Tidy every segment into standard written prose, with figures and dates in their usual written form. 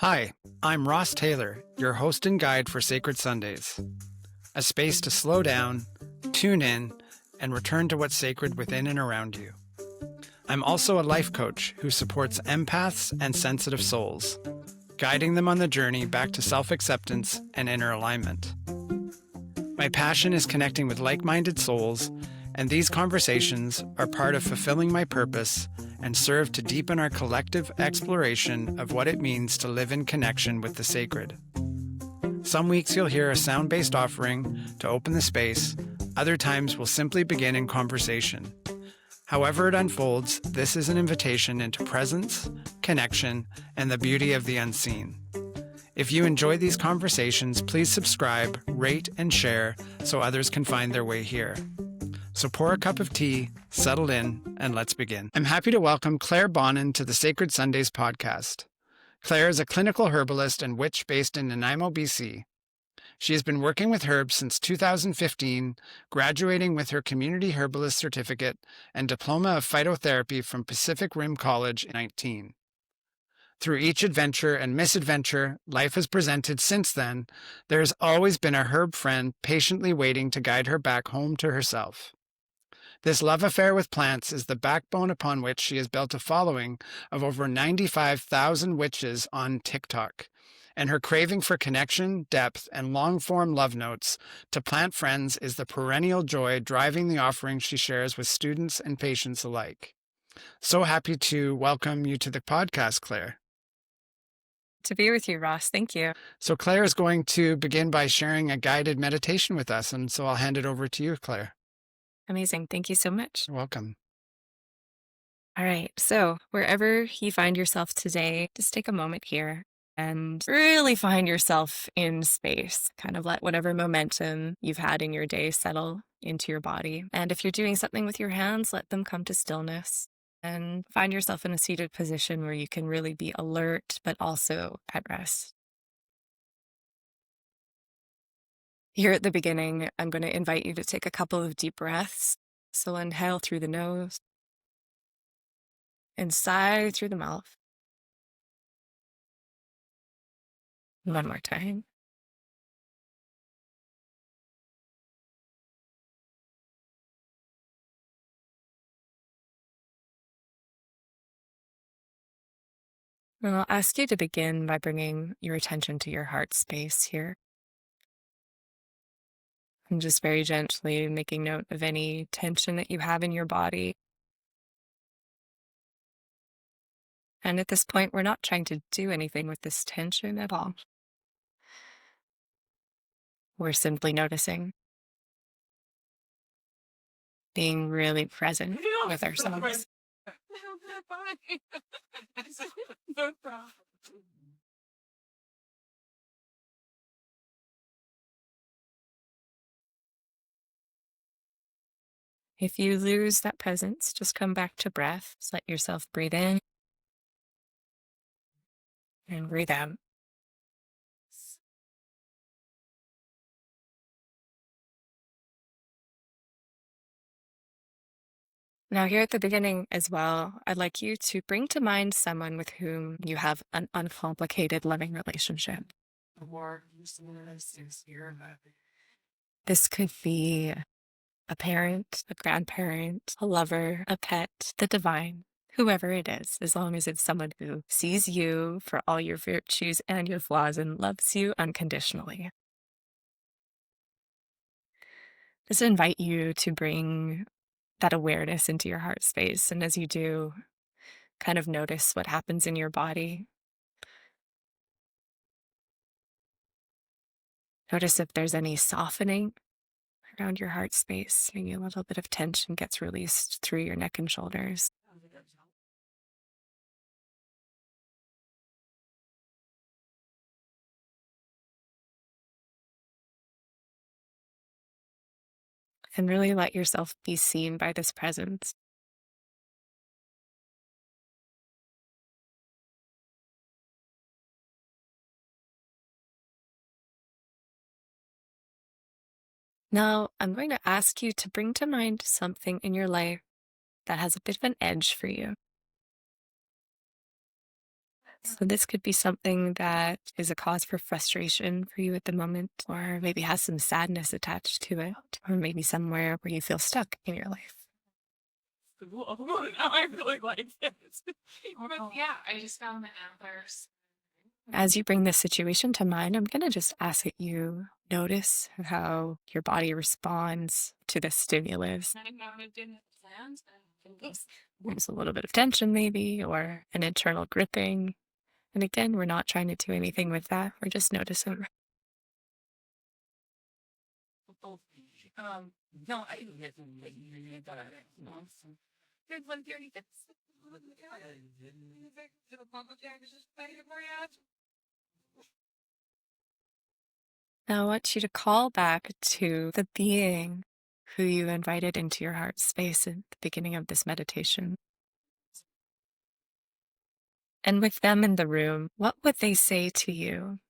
Hi, I'm Ross Tayler, your host and guide for Sacred Sundays, a space to slow down, tune in, and return to what's sacred within and around you. I'm also a life coach who supports empaths and sensitive souls, guiding them on the journey back to self-acceptance and inner alignment. My passion is connecting with like-minded souls, and these conversations are part of fulfilling my purpose and serve to deepen our collective exploration of what it means to live in connection with the sacred. Some weeks you'll hear a sound-based offering to open the space, other times we'll simply begin in conversation. However it unfolds, this is an invitation into presence, connection, and the beauty of the unseen. If you enjoy these conversations, please subscribe, rate, and share so others can find their way here. So pour a cup of tea, settle in, and let's begin. I'm happy to welcome Claire Bonin to the Sacred Sundays podcast. Claire is a clinical herbalist and witch based in Nanaimo, BC. She has been working with herbs since 2015, graduating with her community herbalist certificate and diploma of phytotherapy from Pacific Rim College in 2019. Through each adventure and misadventure life has presented since then, there has always been a herb friend patiently waiting to guide her back home to herself. This love affair with plants is the backbone upon which she has built a following of over 95,000 witches on TikTok, and her craving for connection, depth, and long-form love notes to plant friends is the perennial joy driving the offerings she shares with students and patients alike. So happy to welcome you to the podcast, Claire. To be with you, Ross. Thank you. So Claire is going to begin by sharing a guided meditation with us, and so I'll hand it over to you, Claire. Amazing. Thank you so much. You're welcome. All right. So wherever you find yourself today, just take a moment here and really find yourself in space. Kind of let whatever momentum you've had in your day settle into your body. And if you're doing something with your hands, let them come to stillness. And find yourself in a seated position where you can really be alert, but also at rest. Here at the beginning, I'm going to invite you to take a couple of deep breaths. So inhale through the nose and sigh through the mouth. One more time. And I'll ask you to begin by bringing your attention to your heart space here. And just very gently making note of any tension that you have in your body. And at this point, we're not trying to do anything with this tension at all. We're simply noticing, being really present with ourselves. If you lose that presence, just come back to breath. Just let yourself breathe in and breathe out. Now, here at the beginning as well, I'd like you to bring to mind someone with whom you have an uncomplicated loving relationship. This could be a parent, a grandparent, a lover, a pet, the divine, whoever it is, as long as it's someone who sees you for all your virtues and your flaws and loves you unconditionally. Just invite you to bring that awareness into your heart space. And as you do, kind of notice what happens in your body. Notice if there's any softening around your heart space. Maybe a little bit of tension gets released through your neck and shoulders. And really let yourself be seen by this presence. Now, I'm going to ask you to bring to mind something in your life that has a bit of an edge for you. So this could be something that is a cause for frustration for you at the moment, or maybe has some sadness attached to it, or maybe somewhere where you feel stuck in your life. Now I really like this. But yeah, I just found the antlers. As you bring this situation to mind, I'm going to just ask that you notice how your body responds to the stimulus. I know it didn't plan. There's a little bit of tension, maybe, or an internal gripping. And again, we're not trying to do anything with that. We're just noticing. No, I didn't get There's 130. Now, I want you to call back to the being who you invited into your heart space at the beginning of this meditation. And with them in the room, what would they say to you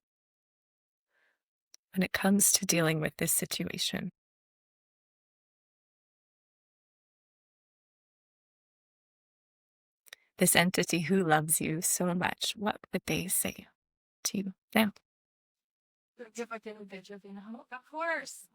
when it comes to dealing with this situation? This entity who loves you so much, what would they say to you now? Of course.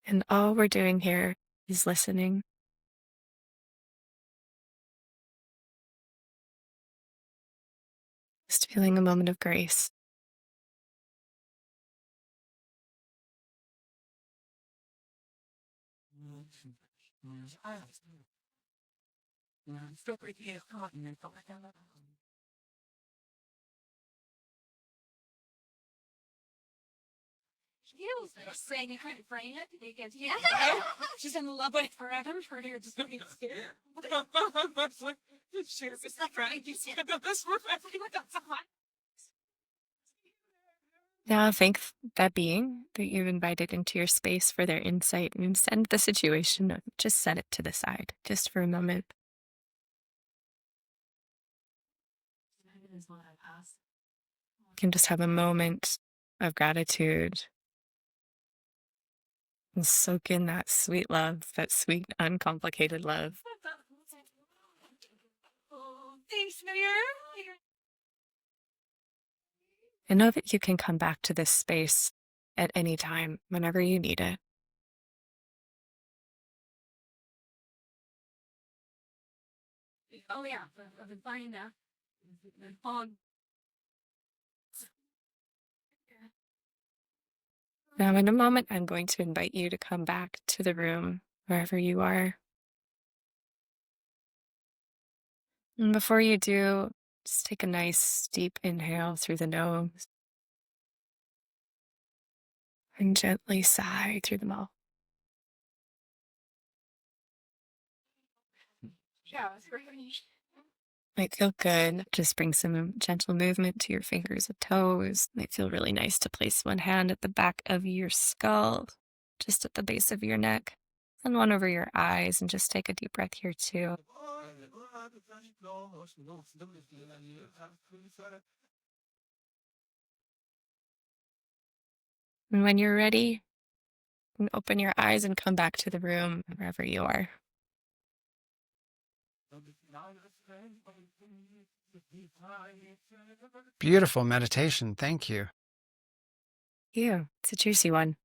And all we're doing here is listening. Just feeling a moment of grace. Saying it brain it because she's in love with forever for her just being scared. It's not right. You see this Now thank that being that you've invited into your space for their insight and send the situation, just set it to the side, just for a moment. You can just have a moment of gratitude and soak in that sweet love, that sweet, uncomplicated love. Thanks, Mayor. And know that you can come back to this space at any time, whenever you need it. Oh yeah, I've been fine now. Now, in a moment, I'm going to invite you to come back to the room, wherever you are. And before you do, just take a nice deep inhale through the nose and gently sigh through the mouth. Yeah, it's great. Might feel good. Just bring some gentle movement to your fingers and toes. Might feel really nice to place one hand at the back of your skull, just at the base of your neck, and one over your eyes, and just take a deep breath here too. And when you're ready, you can open your eyes and come back to the room wherever you are. Beautiful meditation. Thank you. Yeah, it's a juicy one.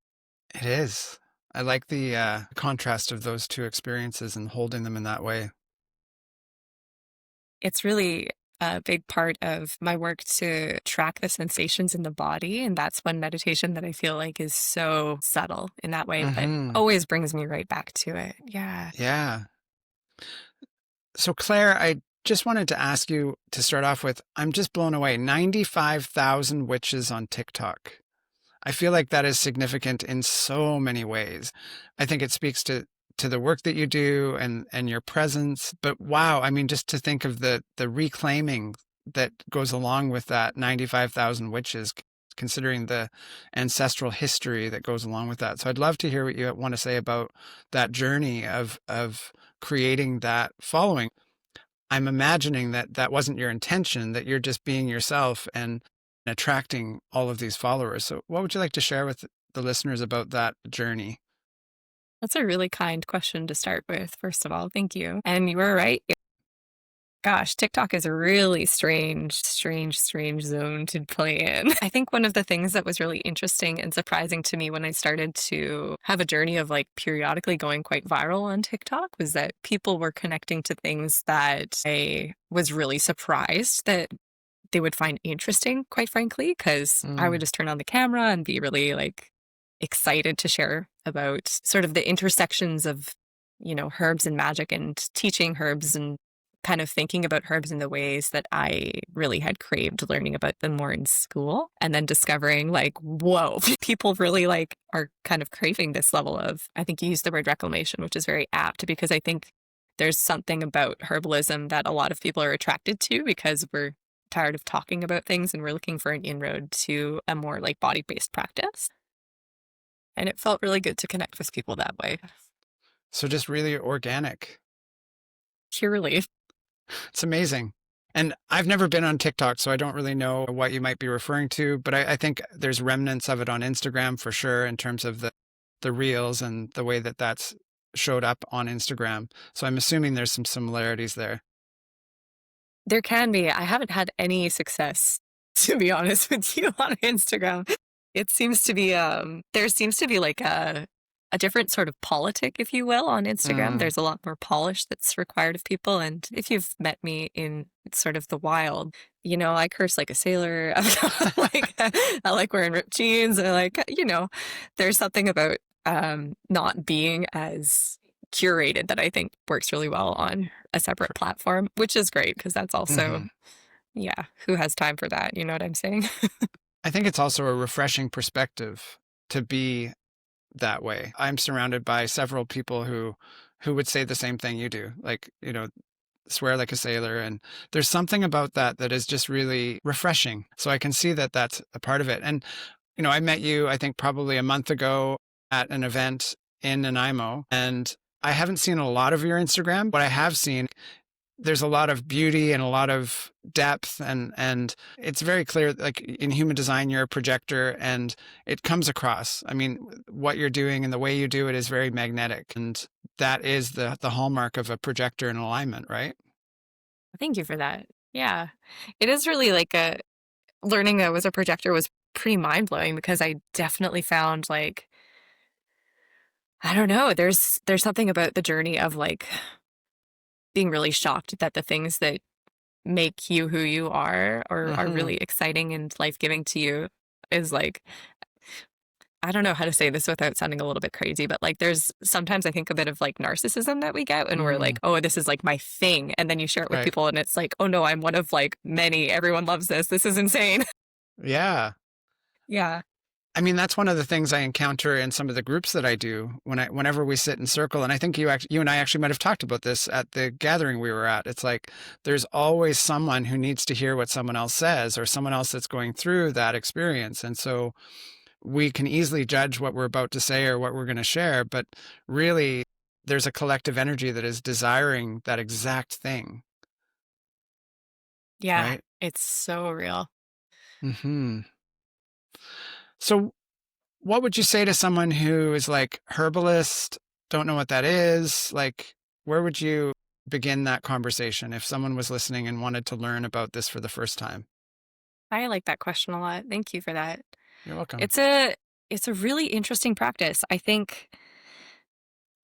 It is. I like the contrast of those two experiences and holding them in that way. It's really a big part of my work to track the sensations in the body. And that's one meditation that I feel like is so subtle in that way, but always brings me right back to it. Yeah. Yeah. So, Claire, I just wanted to ask you to start off with, I'm just blown away. 95,000 witches on TikTok. I feel like that is significant in so many ways. I think it speaks to the work that you do and your presence. But wow, I mean, just to think of the reclaiming that goes along with that 95,000 witches, considering the ancestral history that goes along with that. So I'd love to hear what you want to say about that journey of creating that following. I'm imagining that that wasn't your intention, that you're just being yourself and attracting all of these followers. So what would you like to share with the listeners about that journey? That's a really kind question to start with, first of all. Thank you. And you were right. Gosh, TikTok is a really strange zone to play in. I think one of the things that was really interesting and surprising to me when I started to have a journey of like periodically going quite viral on TikTok was that people were connecting to things that I was really surprised that they would find interesting, quite frankly, because I would just turn on the camera and be really like excited to share about sort of the intersections of, herbs and magic and teaching herbs and kind of thinking about herbs in the ways that I really had craved learning about them more in school, and then discovering like, whoa, people really like are kind of craving this level of, I think you used the word reclamation, which is very apt because I think there's something about herbalism that a lot of people are attracted to because we're tired of talking about things and we're looking for an inroad to a more like body-based practice. And it felt really good to connect with people that way. So just really organic. Purely. It's amazing. And I've never been on TikTok, so I don't really know what you might be referring to, but I think there's remnants of it on Instagram for sure in terms of the reels and the way that that's showed up on Instagram. So I'm assuming there's some similarities there. There can be. I haven't had any success, to be honest with you, on Instagram. It seems to be, there seems to be like a different sort of politic, if you will, on Instagram. There's a lot more polish that's required of people. And if you've met me in sort of the wild, I curse like a sailor. I like wearing ripped jeans. And there's something about not being as curated that I think works really well on a separate platform, which is great because that's also, who has time for that? You know what I'm saying? I think it's also a refreshing perspective to be that way. I'm surrounded by several people who would say the same thing you do, like, swear like a sailor. And there's something about that is just really refreshing. So I can see that that's a part of it. And, I met you, I think probably a month ago at an event in Nanaimo, and I haven't seen a lot of your Instagram. What I have seen, there's a lot of beauty and a lot of depth, and it's very clear, like in human design, you're a projector and it comes across. I mean, what you're doing and the way you do it is very magnetic, and that is the hallmark of a projector in alignment, right? Thank you for that. Yeah. It is really like learning that I was a projector was pretty mind blowing because I definitely found like, I don't know, there's something about the journey of like being really shocked that the things that make you who you are or are really exciting and life-giving to you is like, I don't know how to say this without sounding a little bit crazy, but like there's sometimes I think a bit of like narcissism that we get when we're like, oh, this is like my thing. And then you share it with people and it's like, oh no, I'm one of like many. Everyone loves this. This is insane. Yeah. Yeah. I mean, that's one of the things I encounter in some of the groups that I do whenever we sit in circle. And I think you and I actually might have talked about this at the gathering we were at. It's like, there's always someone who needs to hear what someone else says or someone else that's going through that experience. And so we can easily judge what we're about to say or what we're going to share, but really there's a collective energy that is desiring that exact thing. Yeah. Right? It's so real. So what would you say to someone who is like herbalist, don't know what that is? Like, where would you begin that conversation if someone was listening and wanted to learn about this for the first time? I like that question a lot. Thank you for that. You're welcome. It's a really interesting practice. I think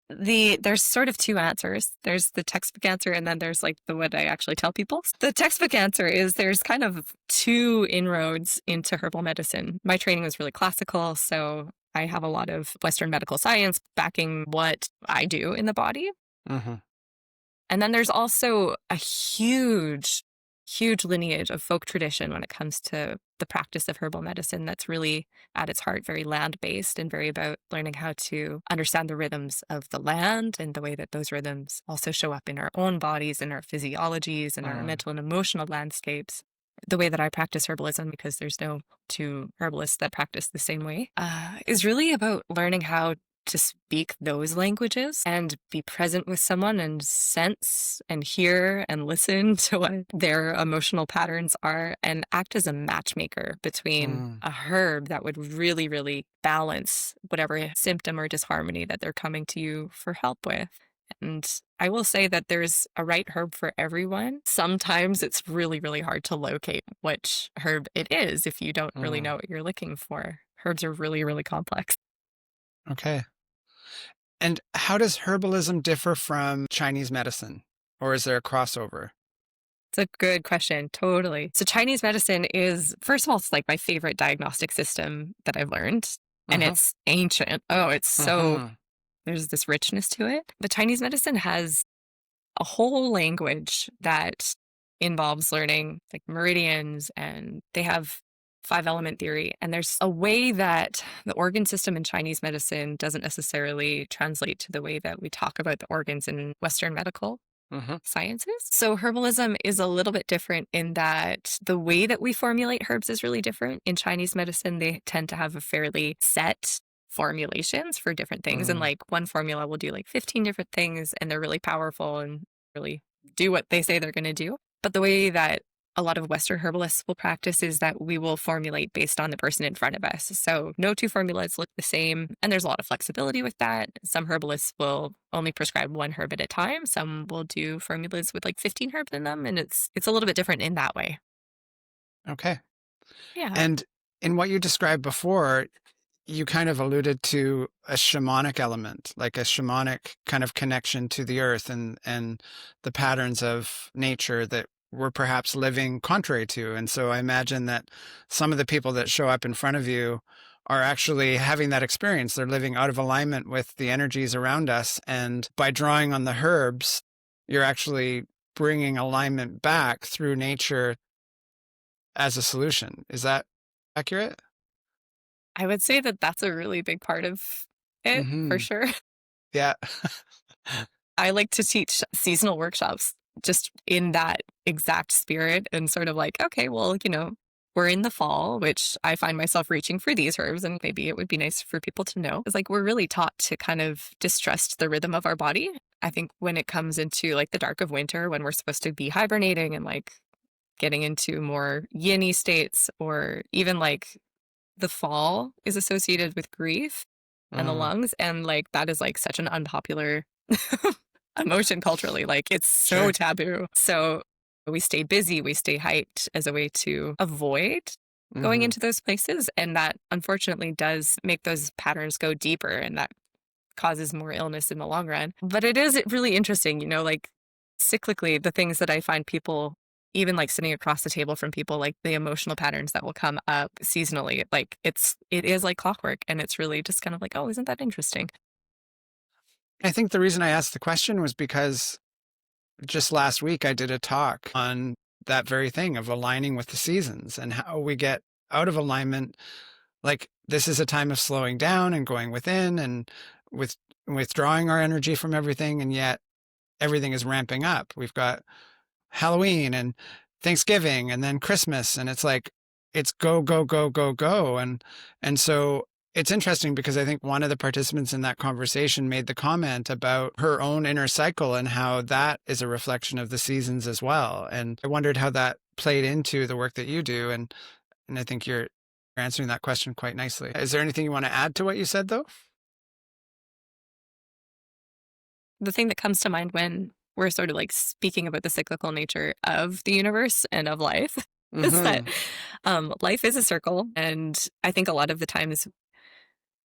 there's sort of two answers. There's the textbook answer and then there's like the what I actually tell people. The textbook answer is there's kind of two inroads into herbal medicine. My training was really classical, so I have a lot of Western medical science backing what I do in the body. And then there's also a huge lineage of folk tradition when it comes to the practice of herbal medicine that's really at its heart very land-based and very about learning how to understand the rhythms of the land and the way that those rhythms also show up in our own bodies and our physiologies and our mental and emotional landscapes. The way that I practice herbalism, because there's no two herbalists that practice the same way, is really about learning how to speak those languages and be present with someone and sense and hear and listen to what their emotional patterns are and act as a matchmaker between a herb that would really, really balance whatever symptom or disharmony that they're coming to you for help with. And I will say that there's a right herb for everyone. Sometimes it's really, really hard to locate which herb it is if you don't really know what you're looking for. Herbs are really, really complex. Okay. And how does herbalism differ from Chinese medicine? Or is there a crossover? It's a good question. Totally. So Chinese medicine is, first of all, it's like my favorite diagnostic system that I've learned. And it's ancient. Oh, it's so, there's this richness to it. But Chinese medicine has a whole language that involves learning like meridians, and they have 5-element theory. And there's a way that the organ system in Chinese medicine doesn't necessarily translate to the way that we talk about the organs in Western medical sciences. So herbalism is a little bit different in that the way that we formulate herbs is really different. In Chinese medicine, they tend to have a fairly set formulations for different things. And like one formula will do like 15 different things, and they're really powerful and really do what they say they're going to do. But the way that a lot of Western herbalists will practice is that we will formulate based on the person in front of us. So no two formulas look the same. And there's a lot of flexibility with that. Some herbalists will only prescribe one herb at a time. Some will do formulas with like 15 herbs in them. And it's a little bit different in that way. Okay. Yeah. And in what you described before, you kind of alluded to a shamanic element, like a shamanic kind of connection to the earth and the patterns of nature that we're perhaps living contrary to. And so I imagine that some of the people that show up in front of you are actually having that experience. They're living out of alignment with the energies around us. And by drawing on the herbs, you're actually bringing alignment back through nature as a solution. Is that accurate? I would say that that's a really big part of it for sure. Yeah. I like to teach seasonal workshops just in that exact spirit and sort of like, okay, well, we're in the fall, which I find myself reaching for these herbs, and maybe it would be nice for people to know. It's like we're really taught to kind of distrust the rhythm of our body. I think when it comes into like the dark of winter, when we're supposed to be hibernating and like getting into more yin-y states, or even like the fall is associated with grief and the lungs. And like that is like such an unpopular emotion culturally. Like it's so taboo. So we stay busy, we stay hyped as a way to avoid going into those places. And that unfortunately does make those patterns go deeper, and that causes more illness in the long run. But it is really interesting, like cyclically, the things that I find people, even like sitting across the table from people, like the emotional patterns that will come up seasonally, like it is like clockwork. And it's really just kind of like, oh, isn't that interesting? I think the reason I asked the question was because just last week I did a talk on that very thing of aligning with the seasons and how we get out of alignment. Like this is a time of slowing down and going within and withdrawing our energy from everything. And yet everything is ramping up. We've got Halloween and Thanksgiving and then Christmas. And it's like, it's go, go, go, go, go. And so it's interesting because I think one of the participants in that conversation made the comment about her own inner cycle and how that is a reflection of the seasons as well. And I wondered how that played into the work that you do. And I think you're answering that question quite nicely. Is there anything you want to add to what you said, though? The thing that comes to mind when we're sort of like speaking about the cyclical nature of the universe and of life is that life is a circle. And I think a lot of the times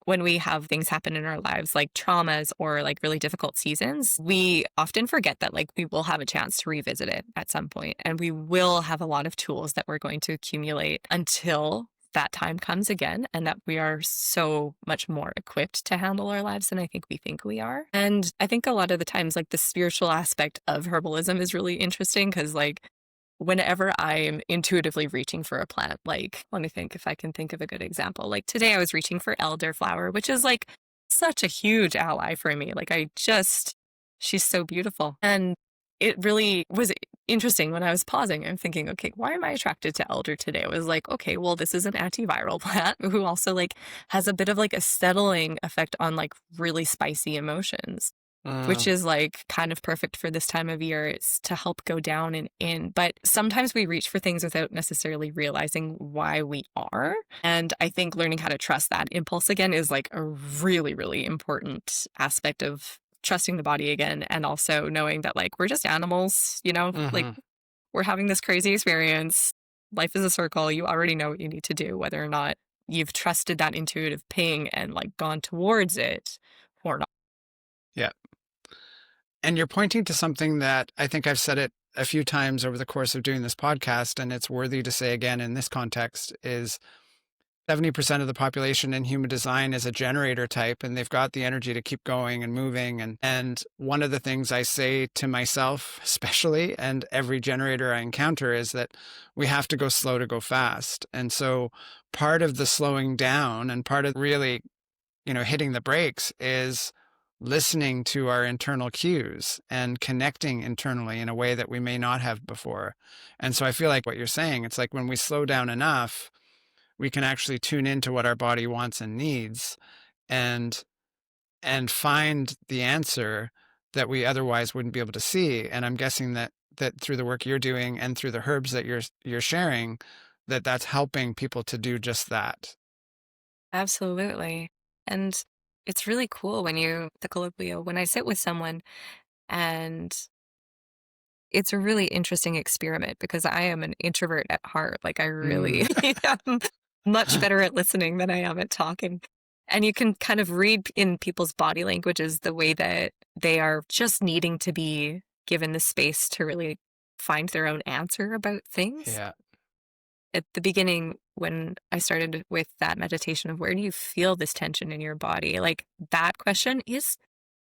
when we have things happen in our lives, like traumas or like really difficult seasons, we often forget that like we will have a chance to revisit it at some point, and we will have a lot of tools that we're going to accumulate until that time comes again, and that we are so much more equipped to handle our lives than I think we are. And I think a lot of the times like the spiritual aspect of herbalism is really interesting, because like whenever I'm intuitively reaching for a plant, like, let me think if I can think of a good example. Like today I was reaching for elderflower, which is like such a huge ally for me. Like she's so beautiful. And it really was interesting when I was pausing. I'm thinking, okay, why am I attracted to elder today? I was like, okay, well, this is an antiviral plant who also like has a bit of like a settling effect on like really spicy emotions, which is like kind of perfect for this time of year. It's to help go down and in. But sometimes we reach for things without necessarily realizing why we are. And I think learning how to trust that impulse again is like a really, really important aspect of trusting the body again. And also knowing that like we're just animals, you know, like we're having this crazy experience. Life is a circle. You already know what you need to do, whether or not you've trusted that intuitive ping and like gone towards it or not. Yeah. And you're pointing to something that I think I've said it a few times over the course of doing this podcast, and it's worthy to say again in this context, is 70% of the population in human design is a generator type, and they've got the energy to keep going and moving. And one of the things I say to myself, especially, and every generator I encounter, is that we have to go slow to go fast. And so part of the slowing down and part of really, hitting the brakes is listening to our internal cues and connecting internally in a way that we may not have before. And so I feel like what you're saying, it's like when we slow down enough, we can actually tune into what our body wants and needs and find the answer that we otherwise wouldn't be able to see. And I'm guessing that through the work you're doing and through the herbs that you're sharing, that's helping people to do just that. Absolutely. And it's really cool the colloquial, when I sit with someone, and it's a really interesting experiment because I am an introvert at heart. Like I really am much better at listening than I am at talking. And you can kind of read in people's body languages the way that they are just needing to be given the space to really find their own answer about things. Yeah. At the beginning, when I started with that meditation of where do you feel this tension in your body, like that question is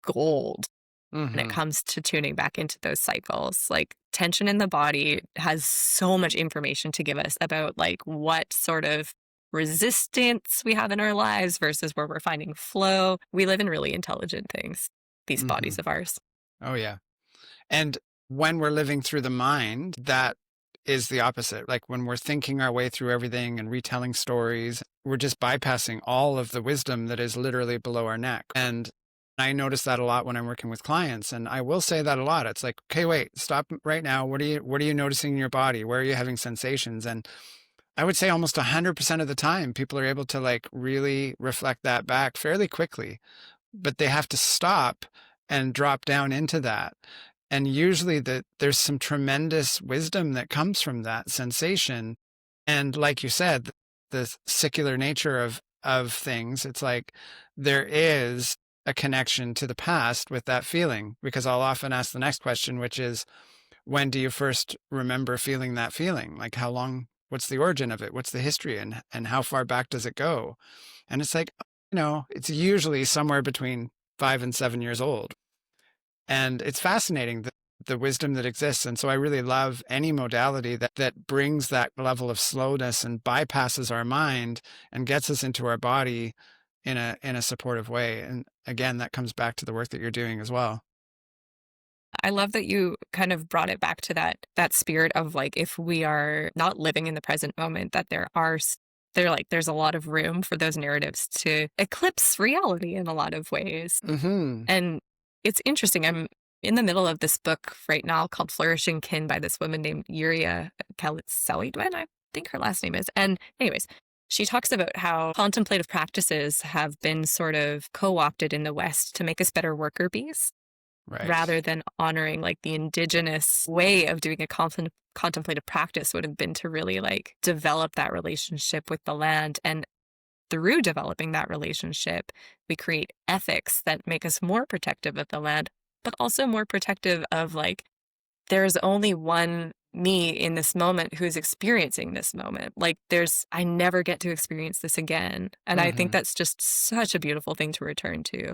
gold when it comes to tuning back into those cycles. Like tension in the body has so much information to give us about like what sort of resistance we have in our lives versus where we're finding flow. We live in really intelligent things, these bodies of ours. Oh, yeah. And when we're living through the mind, that is the opposite. Like when we're thinking our way through everything and retelling stories, we're just bypassing all of the wisdom that is literally below our neck. And I notice that a lot when I'm working with clients, and I will say that a lot. It's like, okay, wait, stop right now. What are you noticing in your body? Where are you having sensations? And I would say almost 100% of the time, people are able to like really reflect that back fairly quickly, but they have to stop and drop down into that. And usually there's some tremendous wisdom that comes from that sensation. And like you said, the secular nature of things, it's like there is a connection to the past with that feeling, because I'll often ask the next question, which is, when do you first remember feeling that feeling? Like how long, what's the origin of it? What's the history, and how far back does it go? And it's like, it's usually somewhere between 5 and 7 years old. And it's fascinating, the wisdom that exists. And so I really love any modality that brings that level of slowness and bypasses our mind and gets us into our body in a supportive way. And again, that comes back to the work that you're doing as well. I love that you kind of brought it back to that spirit of like, if we are not living in the present moment, that there's a lot of room for those narratives to eclipse reality in a lot of ways. And it's interesting. I'm in the middle of this book right now called Flourishing Kin by this woman named Yuria Selidwen, I think her last name is. And anyways, she talks about how contemplative practices have been sort of co-opted in the West to make us better worker bees, right, rather than honoring like the indigenous way of doing a contemplative practice would have been to really like develop that relationship with the land. And through developing that relationship, we create ethics that make us more protective of the land, but also more protective of like, there's only one me in this moment who's experiencing this moment. Like I never get to experience this again. And I think that's just such a beautiful thing to return to.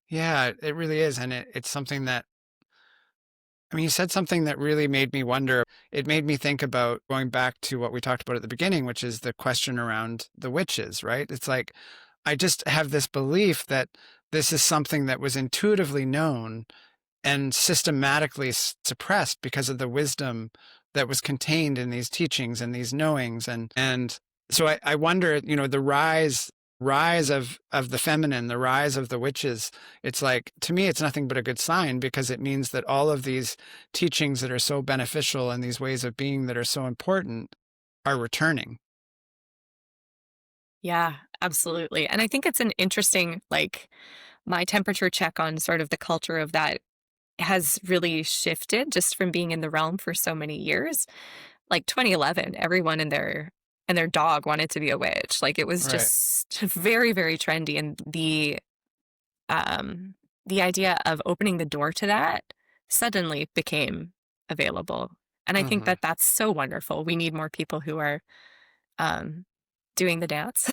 Yeah, it really is. And it's something that, you said something that really made me wonder. It made me think about going back to what we talked about at the beginning, which is the question around the witches, right? It's like, I just have this belief that this is something that was intuitively known and systematically suppressed because of the wisdom that was contained in these teachings and these knowings. And so I wonder, the rise of the feminine, the rise of the witches, it's like, to me, it's nothing but a good sign, because it means that all of these teachings that are so beneficial and these ways of being that are so important are returning. Yeah, absolutely. And I think it's an interesting, like, my temperature check on sort of the culture of that has really shifted just from being in the realm for so many years. Like 2011, everyone and their dog wanted to be a witch. Like, it was Right. just very, very trendy. And the idea of opening the door to that suddenly became available. And I think Hmm. that that's so wonderful. We need more people who are um, doing the dance,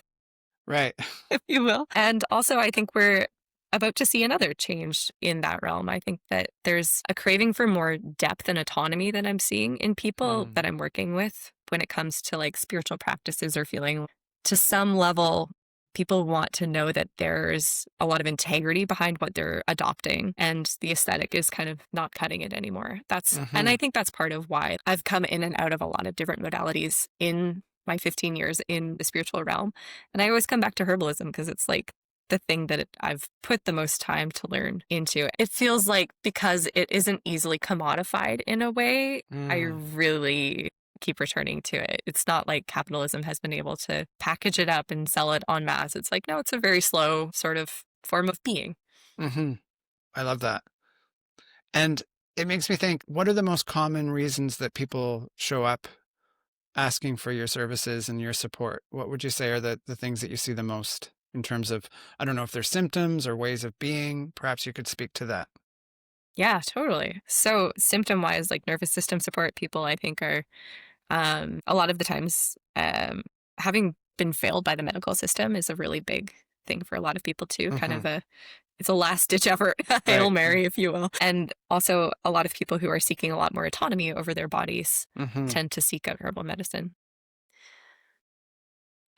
Right. if you will. And also, I think we're about to see another change in that realm. I think that there's a craving for more depth and autonomy that I'm seeing in people that Mm. I'm working with when it comes to like spiritual practices or feeling to some level. People want to know that there's a lot of integrity behind what they're adopting, and the aesthetic is kind of not cutting it anymore. And Hmm. I think that's part of why I've come in and out of a lot of different modalities in my 15 years in the spiritual realm. And I always come back to herbalism because it's like the thing that I've put the most time to learn into. It feels like because it isn't easily commodified in a way, I Mm. really keep returning to it. It's not like capitalism has been able to package it up and sell it en masse. It's like, no, it's a very slow sort of form of being. Hmm. I love that. And it makes me think, what are the most common reasons that people show up asking for your services and your support? What would you say are the things that you see the most in terms of, I don't know if they're symptoms or ways of being? Perhaps you could speak to that. Yeah, totally. So symptom wise, like nervous system support, people I think are a lot of the times having been failed by the medical system is a really big thing for a lot of people too. Kind Hmm. of it's a last ditch effort, Hail Right. Mary, if you will. And also a lot of people who are seeking a lot more autonomy over their bodies Hmm. tend to seek out herbal medicine.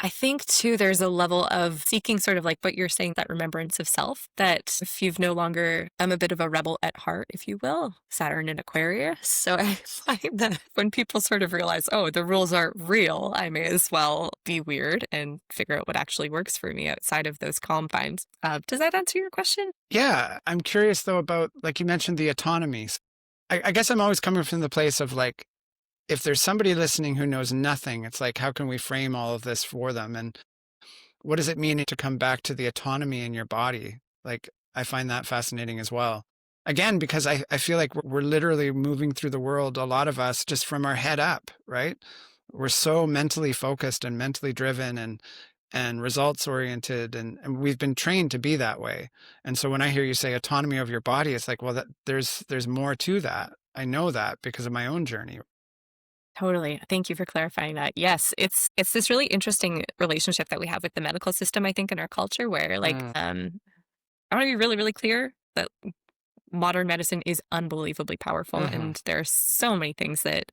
I think too, there's a level of seeking sort of like what you're saying, that remembrance of self, that if you've no longer, I'm a bit of a rebel at heart, if you will, Saturn in Aquarius. So I find that when people sort of realize, oh, the rules aren't real, I may as well be weird and figure out what actually works for me outside of those confines. Does that answer your question? Yeah. I'm curious though about, like you mentioned, the autonomies. I guess I'm always coming from the place of like, if there's somebody listening who knows nothing, it's like, how can we frame all of this for them? And what does it mean to come back to the autonomy in your body? Like, I find that fascinating as well. Again, because I feel like we're literally moving through the world, a lot of us, just from our head up, right? We're so mentally focused and mentally driven and results oriented, and we've been trained to be that way. And so when I hear you say autonomy of your body, it's like, well, there's more to that. I know that because of my own journey. Totally. Thank you for clarifying that. Yes, it's this really interesting relationship that we have with the medical system, I think, in our culture where like Mm. I want to be really, really clear that modern medicine is unbelievably powerful Hmm. and there are so many things that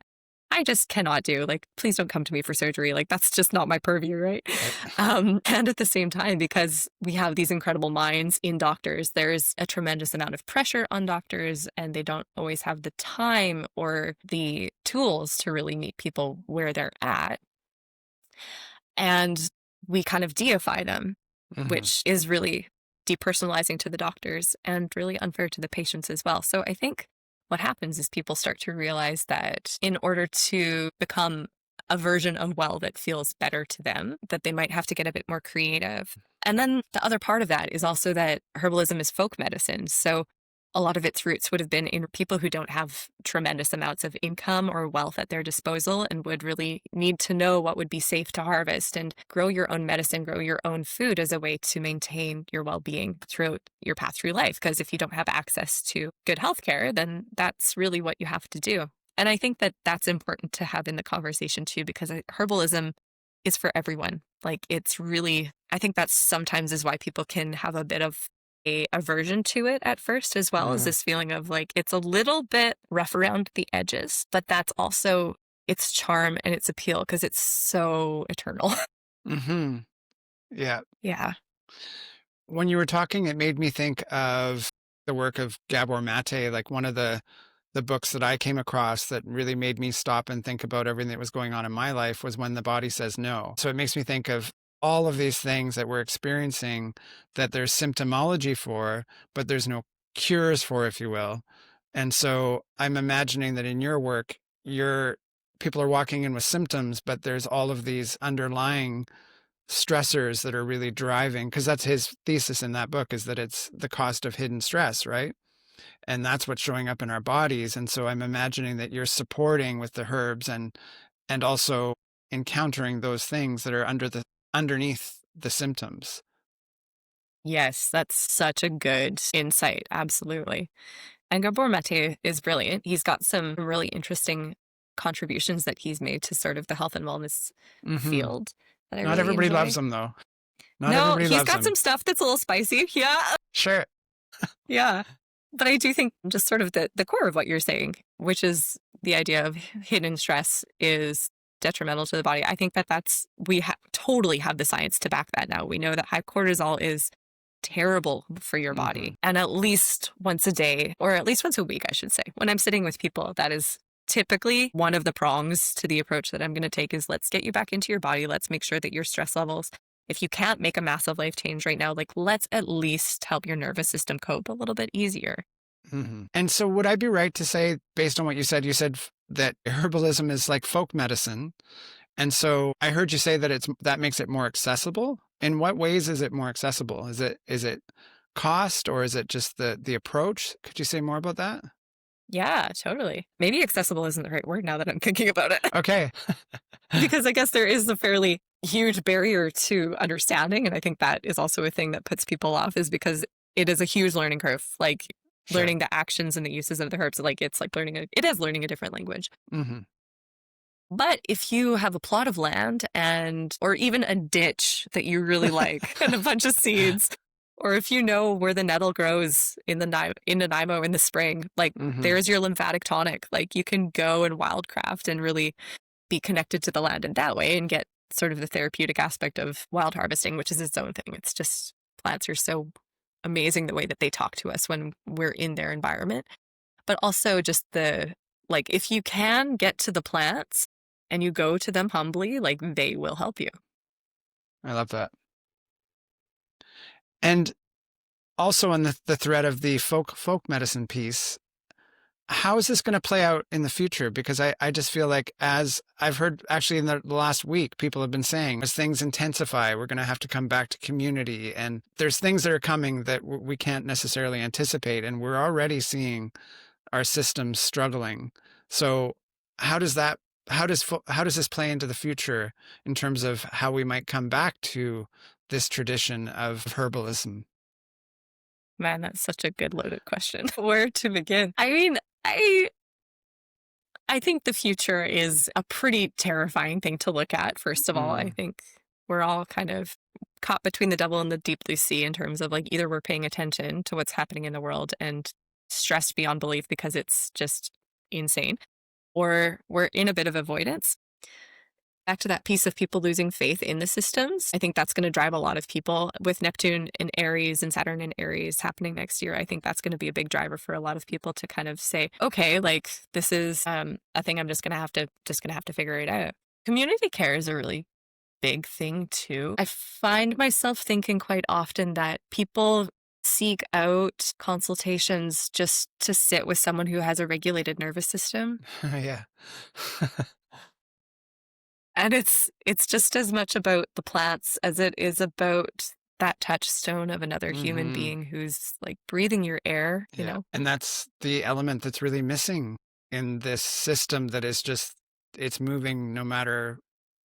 I just cannot do. Like, please don't come to me for surgery. Like, that's just not my purview, right? Right. And at the same time, because we have these incredible minds in doctors, there's a tremendous amount of pressure on doctors, and they don't always have the time or the tools to really meet people where they're at. And we kind of deify them, Hmm. which is really depersonalizing to the doctors and really unfair to the patients as well. So I think what happens is people start to realize that in order to become a version of well that feels better to them, that they might have to get a bit more creative. And then the other part of that is also that herbalism is folk medicine. So a lot of its roots would have been in people who don't have tremendous amounts of income or wealth at their disposal and would really need to know what would be safe to harvest and grow your own medicine, grow your own food as a way to maintain your well-being throughout your path through life. Because if you don't have access to good healthcare, then that's really what you have to do. And I think that that's important to have in the conversation too, because herbalism is for everyone. Like, it's really, I think that's sometimes is why people can have a bit of a aversion to it at first, as well as Hmm. this feeling of like it's a little bit rough around the edges, but that's also its charm and its appeal because it's so eternal. Hmm. Yeah. Yeah. When you were talking, it made me think of the work of Gabor Mate, like one of the books that I came across that really made me stop and think about everything that was going on in my life was When the Body Says No. So it makes me think of all of these things that we're experiencing that there's symptomology for, but there's no cures for, if you will. And so I'm imagining that in your work, people are walking in with symptoms, but there's all of these underlying stressors that are really driving, because that's his thesis in that book, is that it's the cost of hidden stress, right? And that's what's showing up in our bodies. And so I'm imagining that you're supporting with the herbs and also encountering those things that are underneath the symptoms. Yes, that's such a good insight. Absolutely. And Gabor Mate is brilliant. He's got some really interesting contributions that he's made to sort of the health and wellness field that I Not really everybody enjoy. loves them, though. Not No, everybody he's loves got them. some stuff that's a little spicy. Yeah. Sure. Yeah. But I do think just sort of the core of what you're saying, which is the idea of hidden stress is detrimental to the body. I think we totally have the science to back that now. We know that high cortisol is terrible for your body. And at least once a day, or at least once a week, I should say, when I'm sitting with people, that is typically one of the prongs to the approach that I'm going to take is let's get you back into your body. Let's make sure that your stress levels, if you can't make a massive life change right now, like let's at least help your nervous system cope a little bit easier. And so would I be right to say, based on what you said that herbalism is like folk medicine. And so I heard you say that that makes it more accessible. In what ways is it more accessible? Is it cost, or is it just the approach? Could you say more about that? Yeah, totally. Maybe accessible isn't the right word now that I'm thinking about it. Okay. Because I guess there is a fairly huge barrier to understanding. And I think that is also a thing that puts people off, is because it is a huge learning curve. Like learning the actions and the uses of the herbs, like it's like learning a different language. But if you have a plot of land or even a ditch that you really like and a bunch of seeds, or if you know where the nettle grows in Nanaimo in the spring, like there's your lymphatic tonic. Like you can go and wildcraft and really be connected to the land in that way and get sort of the therapeutic aspect of wild harvesting, which is its own thing. It's just plants are so amazing the way that they talk to us when we're in their environment. But also just if you can get to the plants and you go to them humbly, like they will help you. I love that. And also on the thread of the folk medicine piece, how is this going to play out in the future? Because I just feel like, as I've heard actually in the last week, people have been saying, as things intensify, we're going to have to come back to community. And there's things that are coming that we can't necessarily anticipate. And we're already seeing our systems struggling. So how does this play into the future in terms of how we might come back to this tradition of herbalism? Man, that's such a good loaded question. Where to begin? I mean, I think the future is a pretty terrifying thing to look at, first of all. I think we're all kind of caught between the devil and the deep blue sea in terms of like either we're paying attention to what's happening in the world and stressed beyond belief because it's just insane, or we're in a bit of avoidance. Back to that piece of people losing faith in the systems. I think that's going to drive a lot of people with Neptune in Aries and Saturn in Aries happening next year. I think that's going to be a big driver for a lot of people to kind of say, okay, like this is a thing I'm just going to have to figure it out. Community care is a really big thing too. I find myself thinking quite often that people seek out consultations just to sit with someone who has a regulated nervous system. Yeah. And it's just as much about the plants as it is about that touchstone of another human being who's like breathing your air, you know? And that's the element that's really missing in this system that is just, it's moving no matter.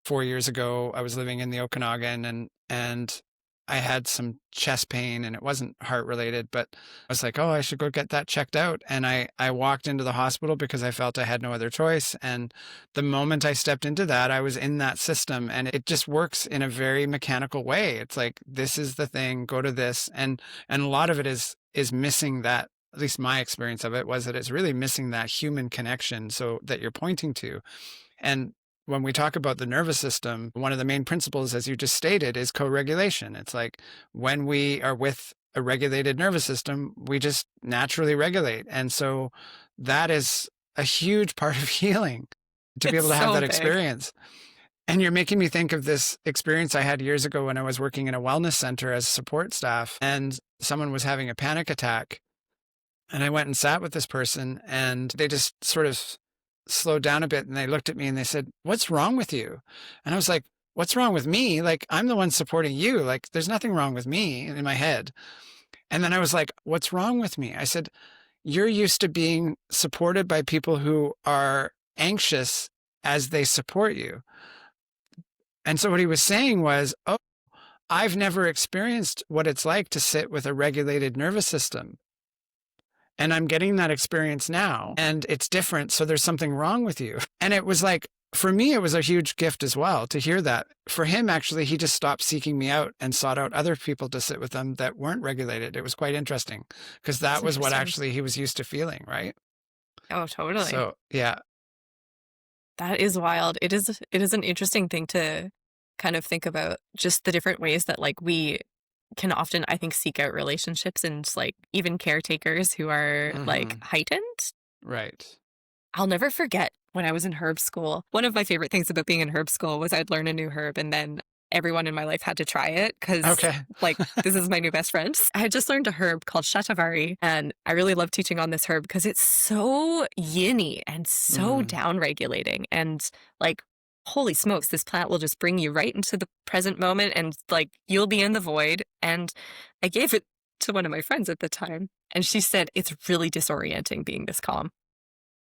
4 years ago, I was living in the Okanagan and I had some chest pain, and it wasn't heart related, but I was like, oh, I should go get that checked out. And I walked into the hospital because I felt I had no other choice. And the moment I stepped into that, I was in that system, and it just works in a very mechanical way. It's like, this is the thing, go to this. And a lot of it is missing that, at least my experience of it was that it's really missing that human connection so that you're pointing to. And when we talk about the nervous system, one of the main principles, as you just stated, is co-regulation. It's like when we are with a regulated nervous system, we just naturally regulate. And so that is a huge part of healing, to be It's able to have so that big. experience. And you're making me think of this experience I had years ago when I was working in a wellness center as support staff, and someone was having a panic attack. And I went and sat with this person, and they just sort of slowed down a bit, and they looked at me and they said, "What's wrong with you?" And I was like, "What's wrong with me? Like, I'm the one supporting you. Like, there's nothing wrong with me," in my head. And then I was like, "What's wrong with me?" I said, "You're used to being supported by people who are anxious as they support you." And so what he was saying was, "Oh, I've never experienced what it's like to sit with a regulated nervous system. And I'm getting that experience now, and it's different. So there's something wrong with you." And it was like, for me, it was a huge gift as well to hear that. For him, actually, he just stopped seeking me out and sought out other people to sit with him that weren't regulated. It was quite interesting, because that That's was what interesting. actually he was used to feeling, right? Oh, totally. So, yeah. That is wild. It is an interesting thing to kind of think about, just the different ways that like we can often, I think, seek out relationships and like even caretakers who are like Mhm. heightened. Right. I'll never forget when I was in herb school. One of my favorite things about being in herb school was I'd learn a new herb and then everyone in my life had to try it because Okay. like this is my new best friend. I had just learned a herb called shatavari, and I really love teaching on this herb because it's so yin-y and so Mhm. down-regulating, and like holy smokes, this plant will just bring you right into the present moment and like you'll be in the void. And I gave it to one of my friends at the time, and she said it's really disorienting being this calm.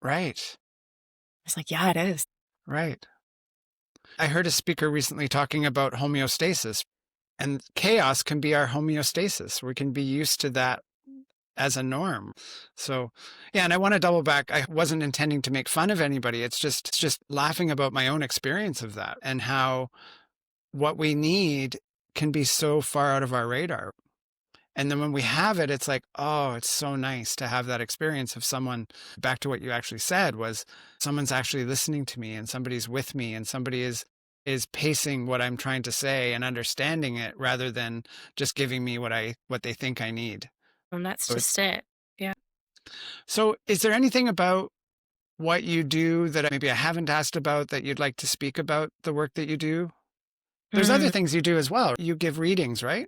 Right. I was like, yeah, it is. Right. I heard a speaker recently talking about homeostasis, and chaos can be our homeostasis. We can be used to that as a norm. So, yeah, and I want to double back. I wasn't intending to make fun of anybody. It's just laughing about my own experience of that, and how what we need can be so far out of our radar. And then when we have it, it's like, oh, it's so nice to have that experience of someone. Back to what you actually said, was someone's actually listening to me, and somebody's with me, and somebody is pacing what I'm trying to say and understanding it, rather than just giving me what they think I need. And that's So just it. Yeah. so is there anything about what you do that maybe I haven't asked about that you'd like to speak about the work that you do? There's other Mm, things you do as well. You give readings, right?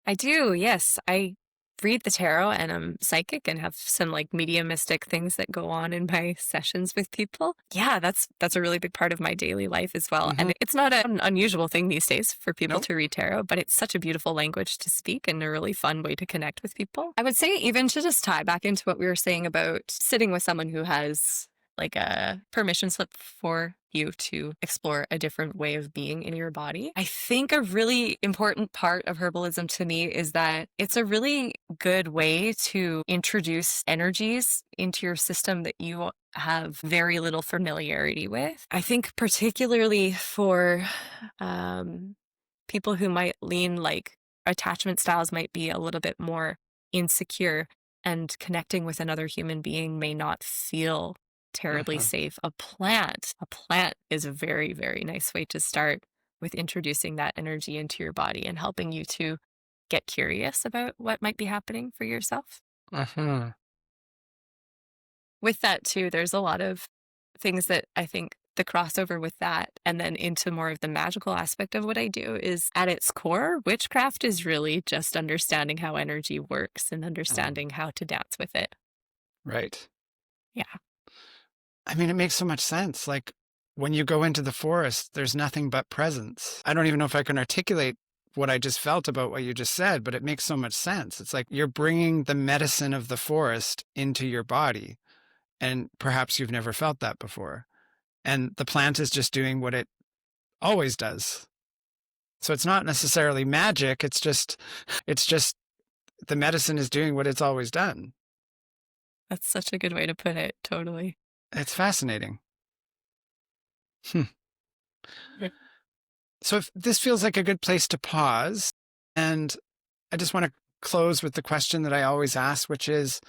I do, yes. I read the tarot and I'm psychic and have some like mediumistic things that go on in my sessions with people. Yeah, that's a really big part of my daily life as well. Mm-hmm. And it's not an unusual thing these days for people Nope. to read tarot, but it's such a beautiful language to speak and a really fun way to connect with people. I would say, even to just tie back into what we were saying about sitting with someone who has like a permission slip for you to explore a different way of being in your body. I think a really important part of herbalism to me is that it's a really good way to introduce energies into your system that you have very little familiarity with. I think particularly for people who might lean like attachment styles might be a little bit more insecure, and connecting with another human being may not feel terribly Uh-huh. safe. A plant is a very, very nice way to start with introducing that energy into your body and helping you to get curious about what might be happening for yourself. Uh-huh. With that too, there's a lot of things that I think the crossover with that and then into more of the magical aspect of what I do is, at its core, witchcraft is really just understanding how energy works and understanding how to dance with it. Right. Yeah. I mean, it makes so much sense. Like, when you go into the forest, there's nothing but presence. I don't even know if I can articulate what I just felt about what you just said, but it makes so much sense. It's like you're bringing the medicine of the forest into your body, and perhaps you've never felt that before. And the plant is just doing what it always does. So it's not necessarily magic. It's just the medicine is doing what it's always done. That's such a good way to put it. Totally. It's fascinating. Hmm. So if this feels like a good place to pause, and I just want to close with the question that I always ask, which is,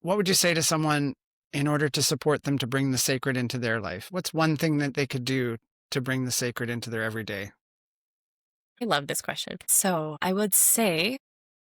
what would you say to someone in order to support them to bring the sacred into their life? What's one thing that they could do to bring the sacred into their everyday? I love this question. So I would say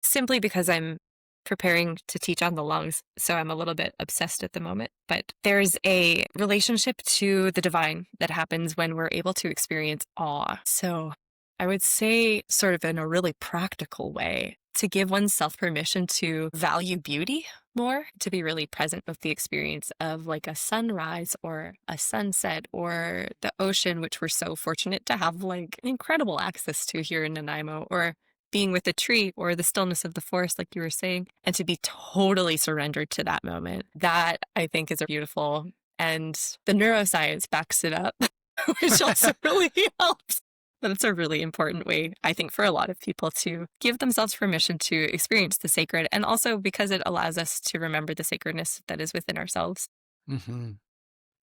simply because I'm preparing to teach on the lungs, so I'm a little bit obsessed at the moment. But there's a relationship to the divine that happens when we're able to experience awe. So I would say, sort of in a really practical way, to give oneself permission to value beauty more, to be really present with the experience of like a sunrise or a sunset or the ocean, which we're so fortunate to have like incredible access to here in Nanaimo, or being with a tree or the stillness of the forest, like you were saying, and to be totally surrendered to that moment. That I think is beautiful. And the neuroscience backs it up, which also really helps. But it's a really important way, I think, for a lot of people to give themselves permission to experience the sacred, and also because it allows us to remember the sacredness that is within ourselves. Mm-hmm.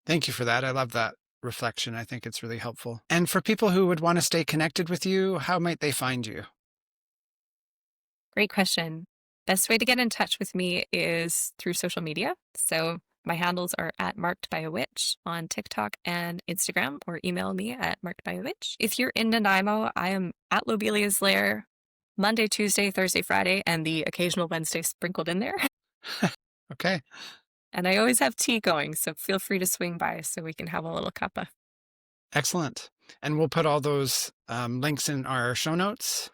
Thank you for that. I love that reflection. I think it's really helpful. And for people who would want to stay connected with you, how might they find you? Great question. Best way to get in touch with me is through social media. So my handles are at Marked by a Witch on TikTok and Instagram, or email me at markedbyawitch. If you're in Nanaimo, I am at Lobelia's Lair Monday, Tuesday, Thursday, Friday, and the occasional Wednesday sprinkled in there. Okay. And I always have tea going, so feel free to swing by so we can have a little cuppa. Excellent. And we'll put all those links in our show notes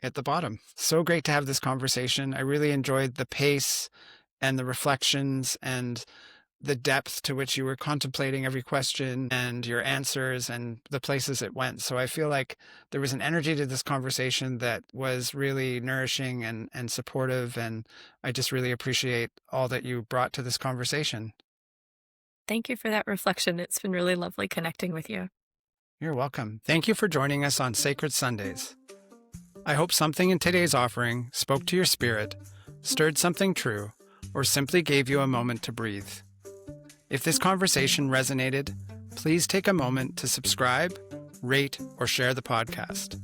at the bottom. So great to have this conversation. I really enjoyed the pace and the reflections and the depth to which you were contemplating every question and your answers and the places it went. So I feel like there was an energy to this conversation that was really nourishing and supportive. And I just really appreciate all that you brought to this conversation. Thank you for that reflection. It's been really lovely connecting with you. You're welcome. Thank you for joining us on Sacred Sundays. I hope something in today's offering spoke to your spirit, stirred something true, or simply gave you a moment to breathe. If this conversation resonated, please take a moment to subscribe, rate, or share the podcast.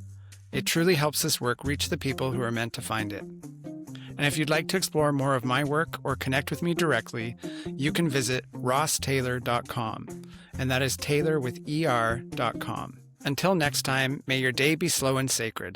It truly helps this work reach the people who are meant to find it. And if you'd like to explore more of my work or connect with me directly, you can visit rosstayler.com, and that is Taylor with ER.com. Until next time, may your day be slow and sacred.